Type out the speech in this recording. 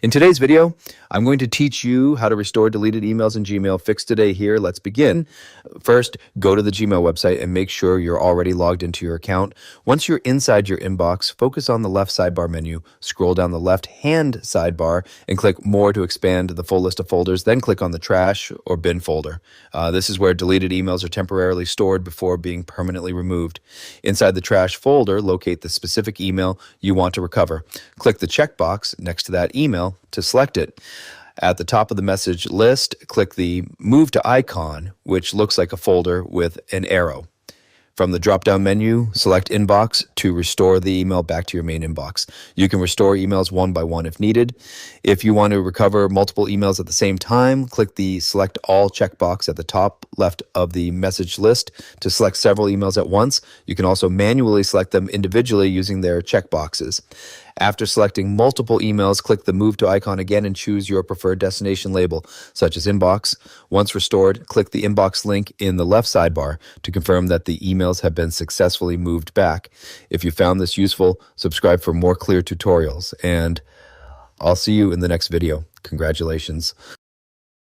In today's video, I'm going to teach you how to restore deleted emails in Gmail. Fix today here. Let's begin. First, go to the Gmail website and make sure you're already logged into your account. Once you're inside your inbox, focus on the left sidebar menu, scroll down the left-hand sidebar, and click More to expand the full list of folders. Then click on the Trash or Bin folder. This is where deleted emails are temporarily stored before being permanently removed. Inside the Trash folder, locate the specific email you want to recover. Click the checkbox next to that email to select it. At the top of the message list, click the Move to icon, which looks like a folder with an arrow. From the drop-down menu, select Inbox to restore the email back to your main inbox. You can restore emails one by one if needed. If you want to recover multiple emails at the same time, click the Select All checkbox at the top left of the message list to select several emails at once. You can also manually select them individually using their checkboxes. After selecting multiple emails, click the Move to icon again and choose your preferred destination label, such as Inbox. Once restored, click the Inbox link in the left sidebar to confirm that the emails have been successfully moved back. If you found this useful, subscribe for more clear tutorials, and I'll see you in the next video. Congratulations.